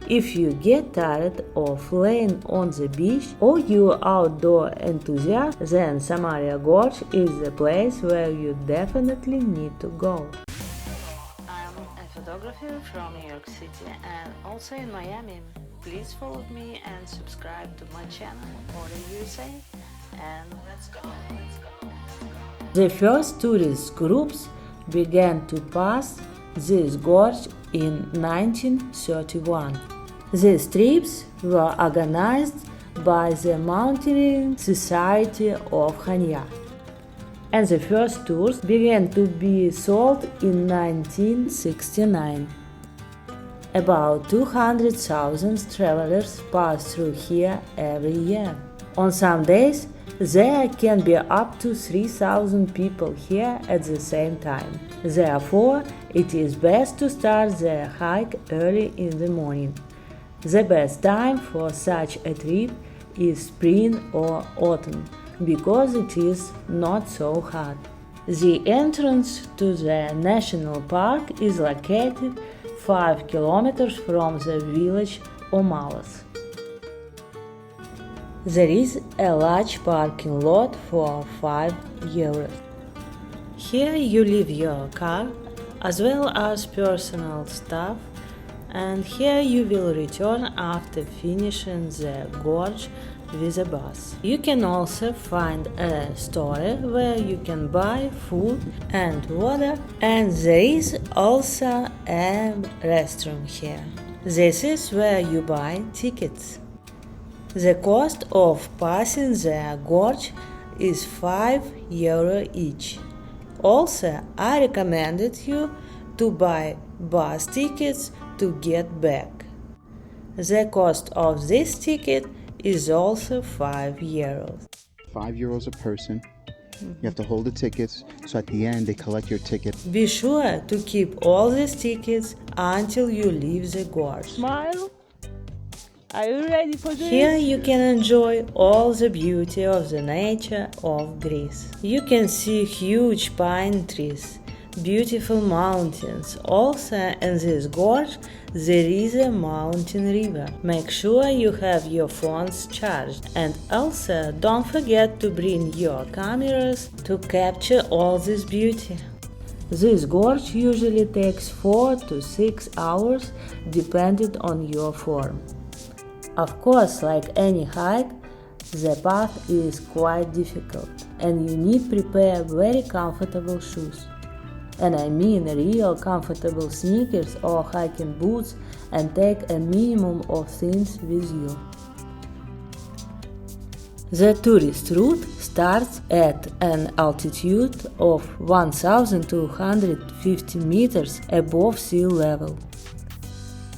If you get tired of laying on the beach or you're outdoor enthusiast, then Samaria Gorge is the place where you definitely need to go. I'm a photographer from New York City and also in Miami. Please follow me and subscribe to my channel, olyausa, and let's go. The first tourist groups began to pass this gorge in 1931. These trips were organized by the Mountaineering Society of Chania, and the first tours began to be sold in 1969. About 200,000 travelers pass through here every year. On some days, there can be up to 3,000 people here at the same time. Therefore, it is best to start the hike early in the morning. The best time for such a trip is spring or autumn, because it is not so hot. The entrance to the national park is located 5 kilometers from the village olyausa. There is a large parking lot for €5. Here you leave your car as well as personal stuff, and here you will return after finishing the gorge with a bus. You can also find a store where you can buy food and water, and there is also a restroom here. This is where you buy tickets. The cost of passing the gorge is €5 each. Also, I recommended you to buy bus tickets to get back. The cost of this ticket is also €5. €5 a person. You have to hold the tickets, so at the end they collect your ticket. Be sure to keep all these tickets until you leave the gorge. Smile. Are you ready for this? Here you can enjoy all the beauty of the nature of Greece. You can see huge pine trees, beautiful mountains. Also in this gorge there is a mountain river. Make sure you have your phones charged, and also don't forget to bring your cameras to capture all this beauty. This gorge usually takes 4 to 6 hours depending on your form. Of course, like any hike, the path is quite difficult and you need to prepare very comfortable shoes. And I mean real comfortable sneakers or hiking boots, and take a minimum of things with you. The tourist route starts at an altitude of 1,250 meters above sea level.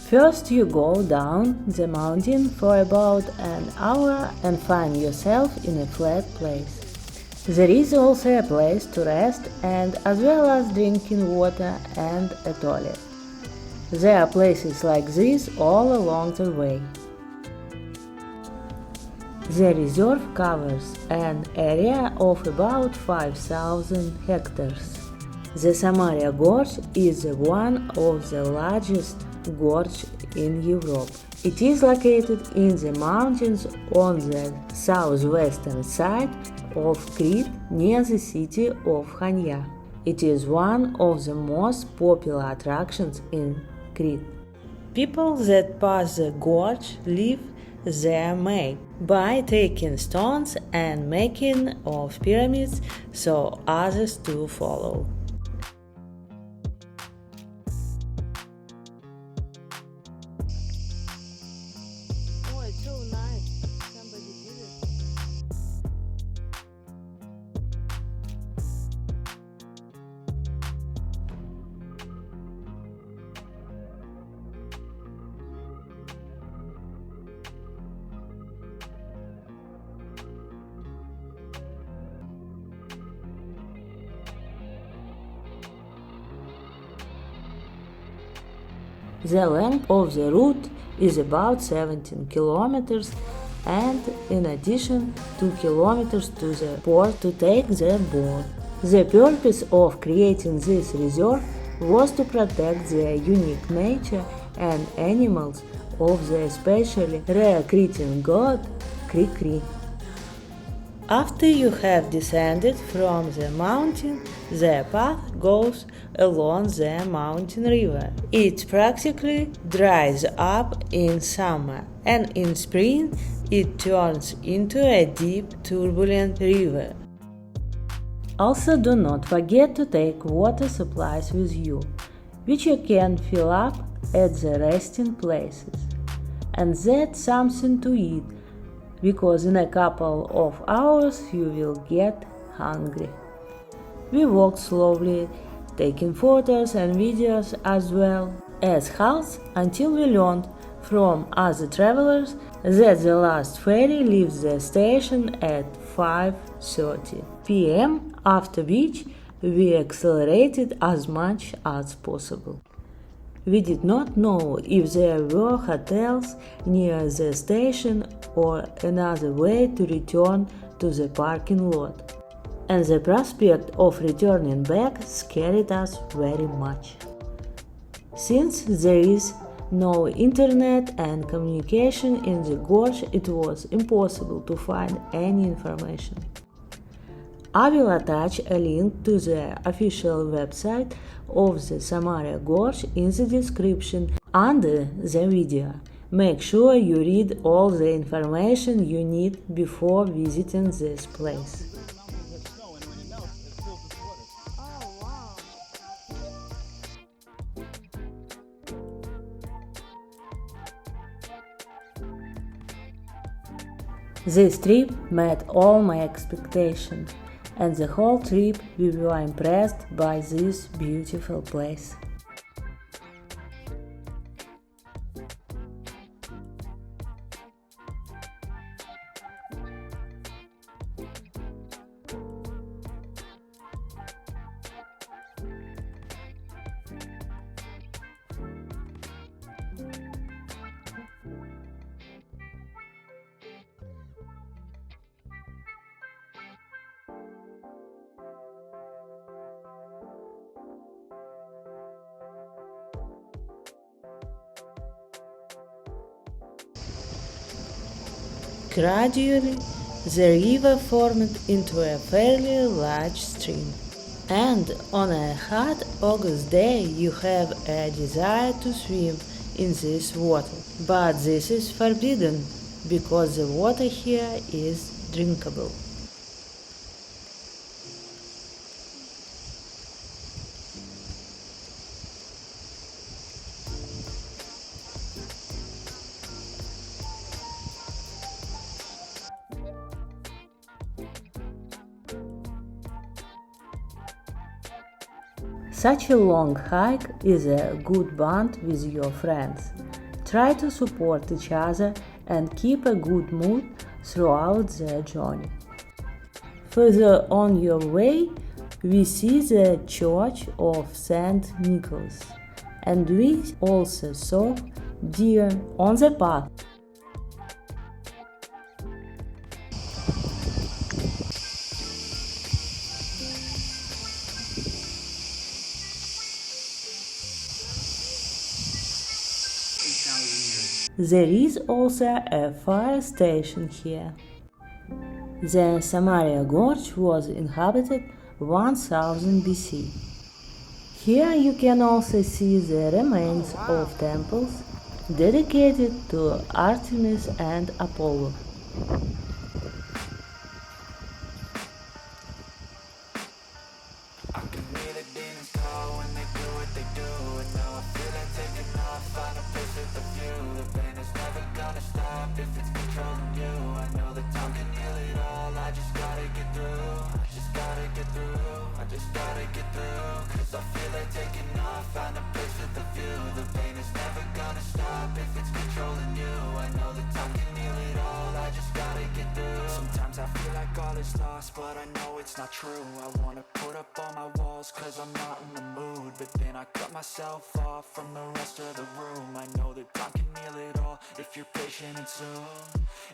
First you go down the mountain for about an hour and find yourself in a flat place. There is also a place to rest and as well as drinking water and a toilet. There are places like this all along the way. The reserve covers an area of about 5,000 hectares. The Samaria Gorge is one of the largest gorge in Europe. It is located in the mountains on the southwestern side of Crete near the city of Chania. It is one of the most popular attractions in Crete. People that pass the gorge leave their mark by taking stones and making of pyramids so others to follow. Oh, it's so nice. Somebody did it. The length of the route is about 17 kilometers, and in addition 2 kilometers to the port to take the boat. The purpose of creating this reserve was to protect the unique nature and animals of the especially rare Cretan god Crete. After you have descended from the mountain, the path goes along the mountain river. It practically dries up in summer, and in spring it turns into a deep, turbulent river. Also, do not forget to take water supplies with you, which you can fill up at the resting places. And that's something to eat, because in a couple of hours you will get hungry. We walked slowly, taking photos and videos as well as halts until we learned from other travelers that the last ferry leaves the station at 5:30 p.m., after which we accelerated as much as possible. We did not know if there were hotels near the station or another way to return to the parking lot, and the prospect of returning back scared us very much. Since there is no internet and communication in the gorge, it was impossible to find any information. I will attach a link to the official website of the Samaria Gorge in the description under the video. Make sure you read all the information you need before visiting this place. Oh, wow. This trip met all my expectations, and the whole trip we were impressed by this beautiful place. Gradually, the river formed into a fairly large stream, and on a hot August day you have a desire to swim in this water. But this is forbidden, because the water here is drinkable. Such a long hike is a good bond with your friends. Try to support each other and keep a good mood throughout the journey. Further on your way, we see the Church of St. Nicholas, and we also saw deer on the path. There is also a fire station here. The Samaria Gorge was inhabited 1000 BC. Here you can also see the remains of temples dedicated to Artemis and Apollo. Sometimes I feel like all is lost, but I know it's not true. I wanna put up all my walls cause I'm not in the mood, but then I cut myself off from the rest of the room. I know that time can heal it all if you're patient and soon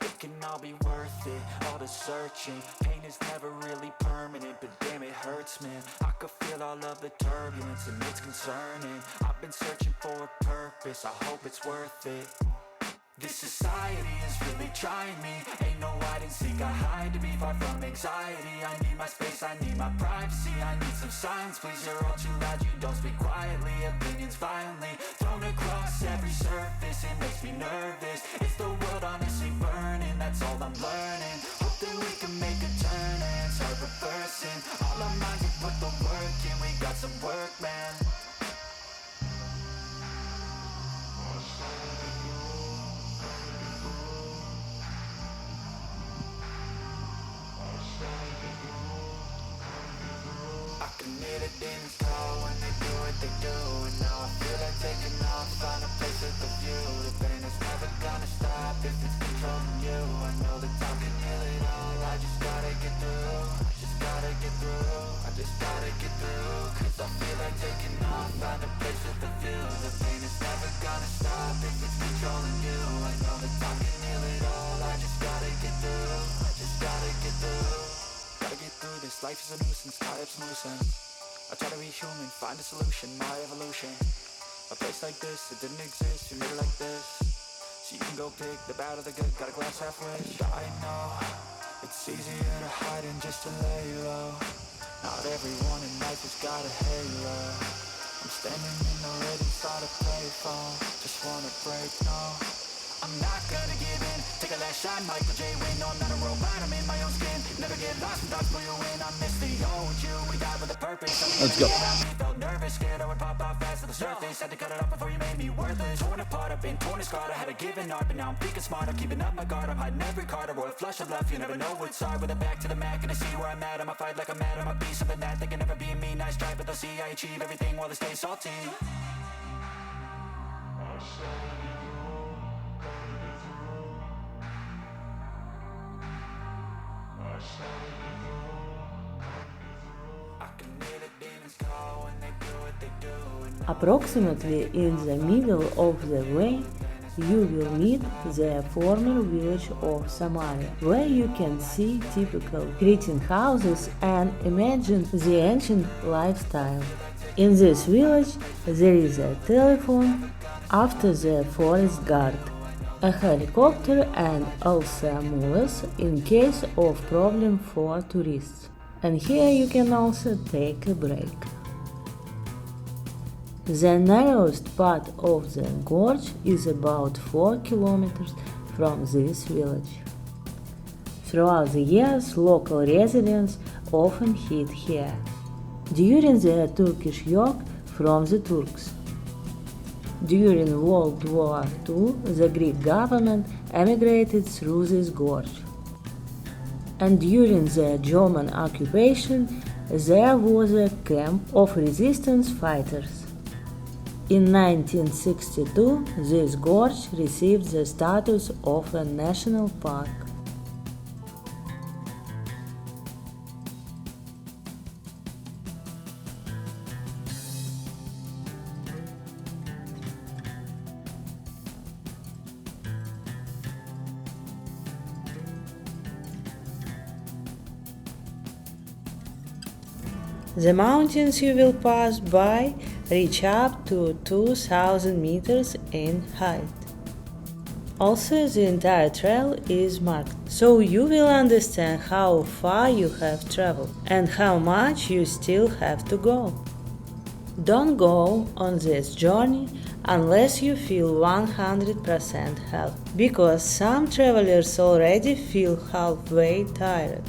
it can all be worth it, all the searching. Pain is never really permanent, but damn it hurts, man. I could feel all of the turbulence and it's concerning. I've been searching for a purpose, I hope it's worth it. This society is really trying me. Ain't no hide and seek, I hide to be far from anxiety. I need my space, I need my privacy. I need some silence, please, you're all too loud. You don't speak quietly, opinions violently thrown across every surface. It makes me nervous. It's the world honestly burning, that's all I'm learning. Hope that we can make a turn and start reversing. All our minds, we put the work in, we got some work, man. I can hear the demons call when they do what they do. And now I feel like taking off, find a place with a view. The pain is never gonna stop if it's controlling you. I know that time can heal it all, I just gotta get through. I just gotta get through, I just gotta get through. Cause I feel like taking off, find a place with a view. The pain is never gonna stop if it's controlling you. I know that time can heal it all, I just gotta get through. I just gotta get through. Gotta get through this, life is a nuisance, tie up some loose ends. I try to be human, find a solution, my evolution. A place like this, it didn't exist, we made it like this. So you can go pick the bad or the good, got a glass halfway. I know, it's easier to hide than just to lay low. Not everyone in life has got a halo. I'm standing in the red inside a payphone. Just wanna break, no, I'm not gonna give in. Take a last shot, Michael J. Win. No, I'm not a robot, I'm in my own skin. Never get lost when thoughts pull you in. I miss the old you, we died with a purpose. Let's go. Felt nervous, scared I would pop off fast to the surface. Had to cut it off before you made me worthless. Torn apart, I've been torn and scarred. I had to give an art, but now I'm thinking smart. I'm keeping up my guard, I'm hiding every card. A royal flush of love, you never know what's hard. With a back to the mat, gonna see where I'm at. I'ma fight like I'm mad, I'ma be something that they can never be me. Nice try, but they'll see I achieve everything while they stay salty. Approximately in the middle of the way, you will meet the former village of Samaria, where you can see typical Cretan houses and imagine the ancient lifestyle. In this village, there is a telephone after the forest guard, a helicopter and also mules in case of problem for tourists. And here you can also take a break. The narrowest part of the gorge is about 4 kilometers from this village. Throughout the years, local residents often hid here. During the Turkish yoke from the Turks. During World War II, the Greek government emigrated through this gorge. And during the German occupation, there was a camp of resistance fighters. In 1962, this gorge received the status of a national park. The mountains you will pass by reach up to 2,000 meters in height. Also, the entire trail is marked, so you will understand how far you have traveled and how much you still have to go. Don't go on this journey unless you feel 100% healthy, because some travelers already feel halfway tired.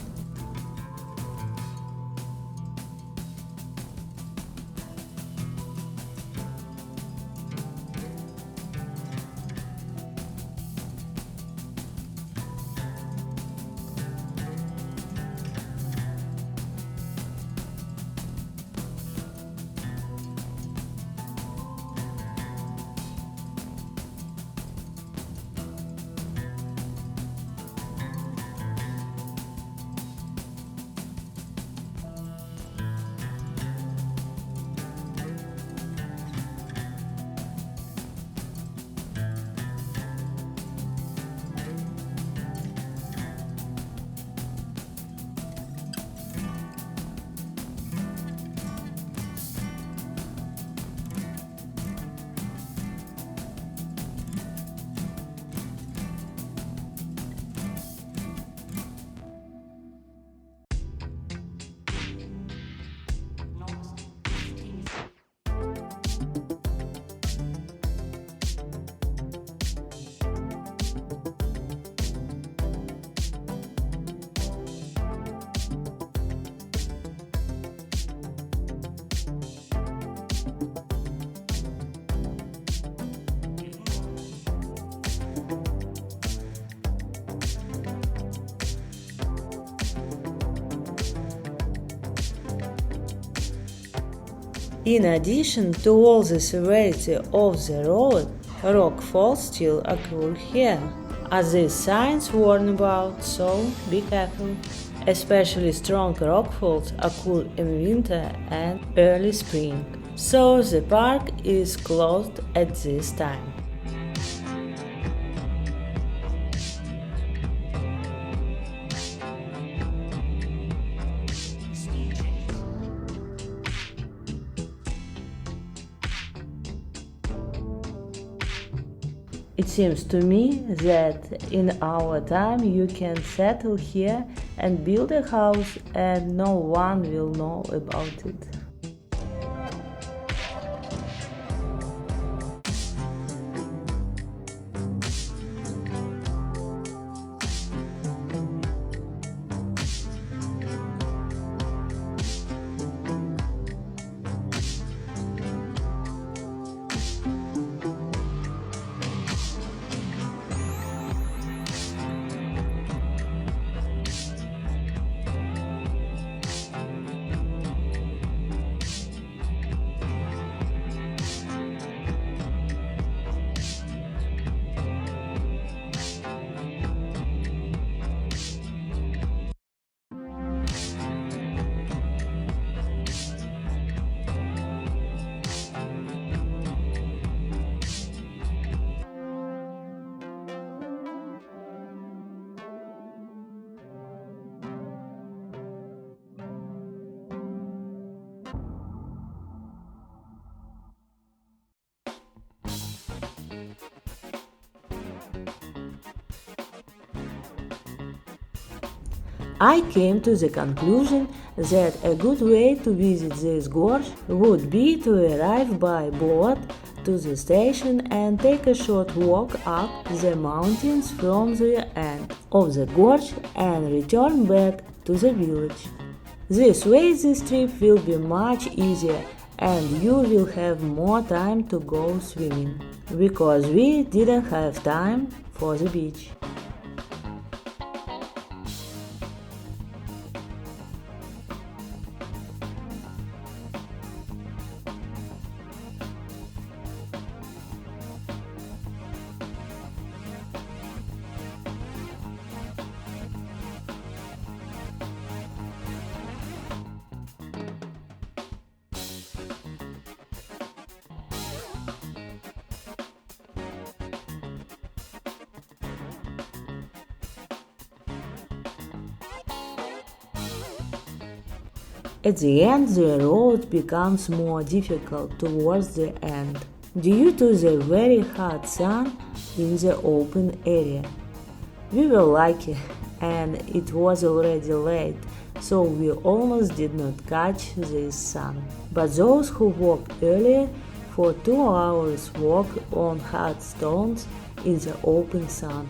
In addition to all the severity of the road, rockfalls still occur here. As these signs warn about, so be careful. Especially strong rockfalls occur in winter and early spring, so the park is closed at this time. It seems to me that in our time you can settle here and build a house and no one will know about it. I came to the conclusion that a good way to visit this gorge would be to arrive by boat to the station and take a short walk up the mountains from the end of the gorge and return back to the village. This way this trip will be much easier and you will have more time to go swimming, because we didn't have time for the beach. At the end, the road becomes more difficult towards the end, due to the very hot sun in the open area. We were lucky, and it was already late, so we almost did not catch this sun. But those who walked earlier for 2 hours walked on hot stones in the open sun.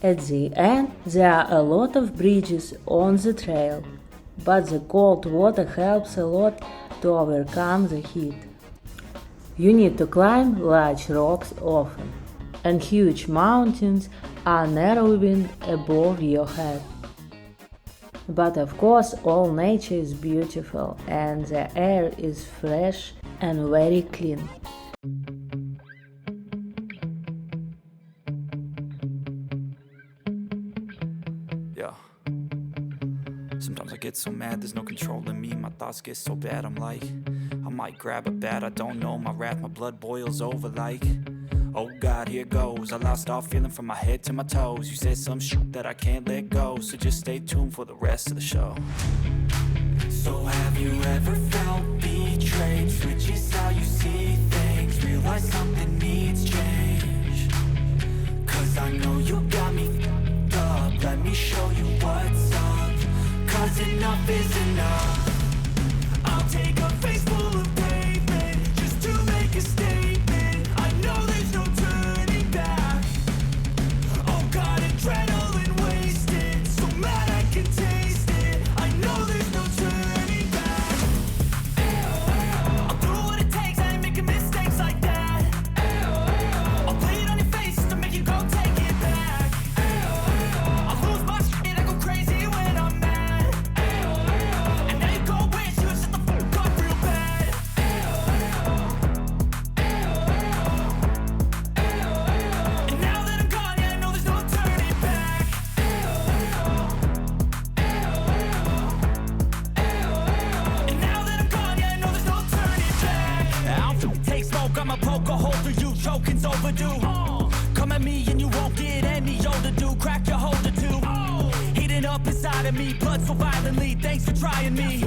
At the end, there are a lot of bridges on the trail, but the cold water helps a lot to overcome the heat. You need to climb large rocks often, and huge mountains are narrowing above your head. But of course, all nature is beautiful and the air is fresh and very clean. Sometimes I get so mad, there's no control in me. My thoughts get so bad, I'm like, I might grab a bat, I don't know, my wrath, my blood boils over like, oh God, here goes. I lost all feeling from my head to my toes. You said some shit that I can't let go, so just stay tuned for the rest of the show. So have you ever felt betrayed? Switches how you see things, realize something needs change. Cause I know you got me f***ed up, let me show you what's up. Cause enough is enough. I'll take a face full of pavement just to make a statement. I know there's no turning back. Oh God, adrenaline wasted, so mad I can taste it. I know there's no turning back. I'll do what it takes, I ain't making mistakes like that. I'll play it on your face to make you go take it back. I'll lose my shit, I go crazy when I'm mad. And now you go wish you would shut the fuck up real bad. And now that I'm gone, yeah, I know there's no turning back. And now that I'm gone, yeah, I know there's no turning back. I'll take smoke, I'ma poke a hole through you, choking's overdue. Come at me and you won't get any older, dude. Crack your holder too. Heating up inside of me, blood so violently. Thanks for trying me.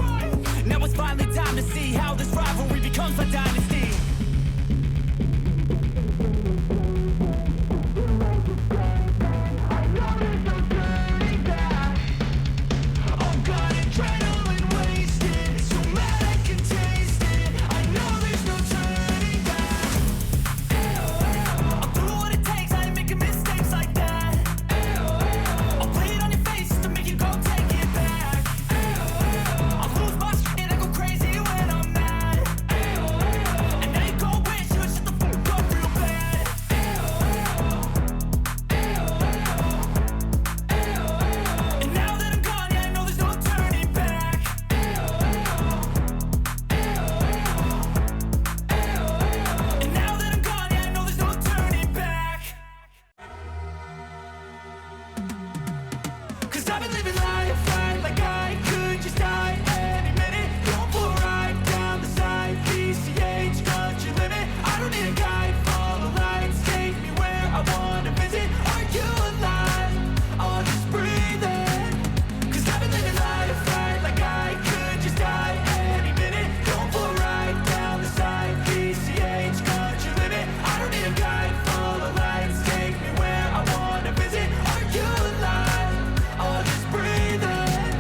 Now it's finally time to see how this rivalry becomes a dynasty. Oh God, adrenaline wasted, so mad I can taste it. I know there's no turning back. I'll do what it takes, I ain't making mistakes like that. I'll play it on your face to make you go take it back. I'll lose my shit, I go crazy when I'm mad. And now you go wish you would shut the fuck up real bad. And now that I'm gone, yeah, I know there's no turning back. And now that I'm gone, yeah, I know there's no turning back. Cause I've been living life right like I could just die any minute. Going for a ride down the side, PCH, country limit. I don't need a guide, follow lights, take me where I wanna visit. Are you alive? I'll just breathe in. Cause I've been living life right like I could just die any minute. Going for a ride down the side, PCH, country limit. I don't need a guide, follow lights, take me where I wanna visit. Are you alive? I'll just breathe in.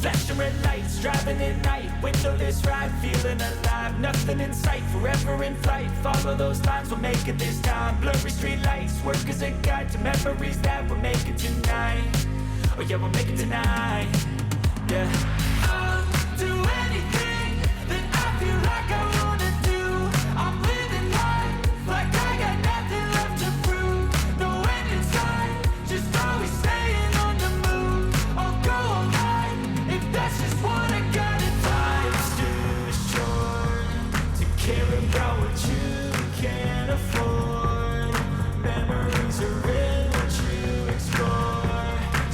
Flashing red lights, driving at night, windowless ride, feeling alive. Nothing in sight, forever in flight. Follow those lines, we'll make it this time. Blurry street lights, work as a guide to memories that we'll make it tonight. Oh yeah, we'll make it tonight. Yeah. I'll do anything that I feel like I wanna do. I'm living life like I got nothing left to prove. No end in sight, just always staying on the move. I'll go all night if that's just what I gotta do. Life's too short to care about what you can't afford. Memories are real, what you explore.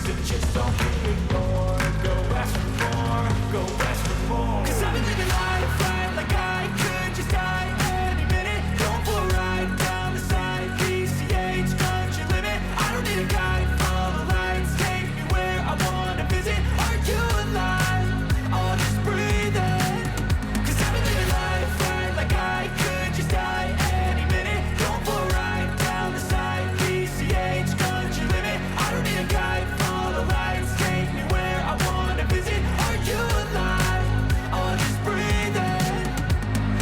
So just don't be ignored. Go ask for more, go ask for more. Cause I've been living life right like I could just die any minute. Going for a ride down the side, PCH, country limit. I don't need a guide, follow lights, take me where I wanna visit. Are you alive? I'll just breathe in. Cause I've been living life right like I could just die any minute. Going for a ride down the side, PCH, country limit. I don't need a guide, follow lights, take me where I wanna visit. Are you alive? I'll just breathe in.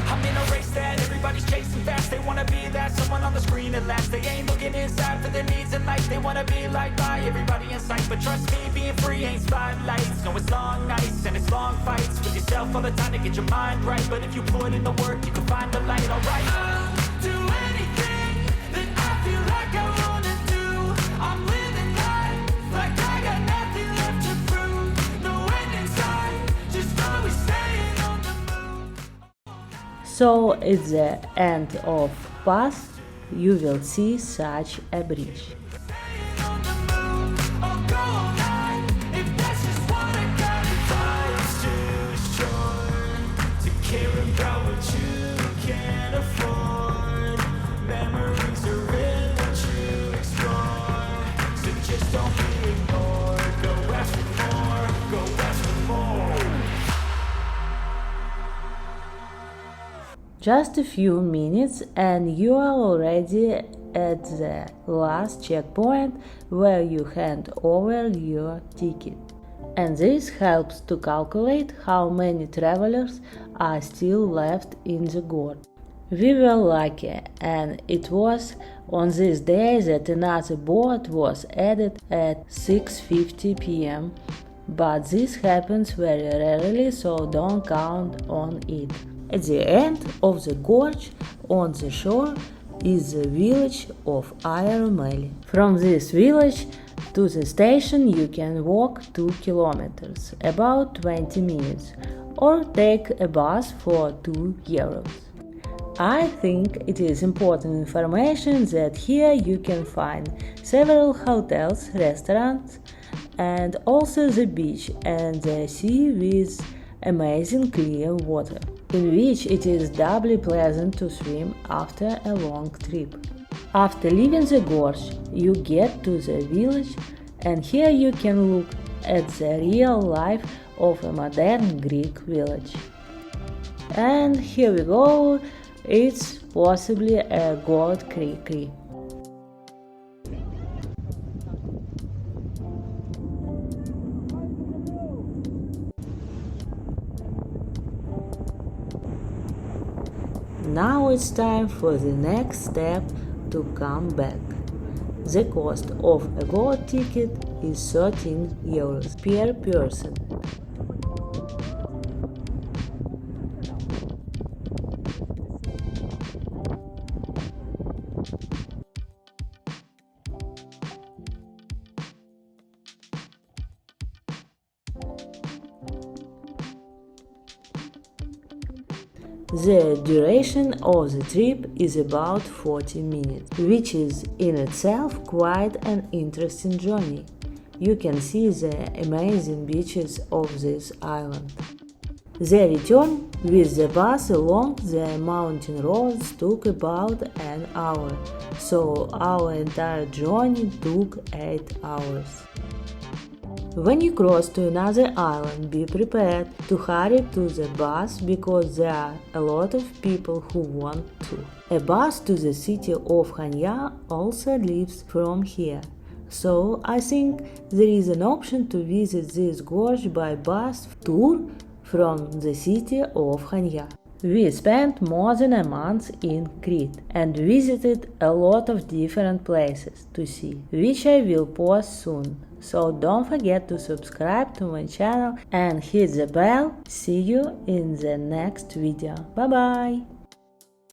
I'm in a race that everybody's chasing fast. They wanna be that someone on the screen at last. They ain't looking inside for their needs in life. They wanna be liked by everybody in sight. But trust me, being free ain't spotlights. No, it's long nights and it's long fights with yourself all the time to get your mind right. But if you put in the work, you can find the light, alright. I'll do anything that I feel like I wanna do. I'm living life like I got nothing left to prove. No end in sight, just always staying on the move. So at the end of path, you will see such a bridge. Staying on the move, I'll go all night if that's just what I gotta do. Life's too short to just don't be ignored. Go ask for more, go ask for more. Just a few minutes and you are already at the last checkpoint where you hand over your ticket. And this helps to calculate how many travelers are still left in the gorge. We were lucky, and it was on this day that another boat was added at 6:50 p.m. But this happens very rarely, so don't count on it. At the end of the gorge, on the shore, is the village of Ayarmeli. From this village to the station you can walk 2 kilometers, about 20 minutes, or take a bus for €2. I think it is important information that here you can find several hotels, restaurants, and also the beach and the sea with amazing clear water, in which it is doubly pleasant to swim after a long trip. After leaving the gorge, you get to the village, and here you can look at the real life of a modern Greek village. And here we go, it's possibly a goat Crete. Now it's time for the next step to come back. The cost of a boat ticket is €13 per person. The duration of the trip is about 40 minutes, which is in itself quite an interesting journey. You can see the amazing beaches of this island. The return with the bus along the mountain roads took about an hour, so our entire journey took 8 hours. When you cross to another island, be prepared to hurry to the bus because there are a lot of people who want to. A bus to the city of Chania also leaves from here, so I think there is an option to visit this gorge by bus tour from the city of Chania. We spent more than a month in Crete and visited a lot of different places to see, which I will post soon. So don't forget to subscribe to my channel and hit the bell. See you in the next video. Bye bye!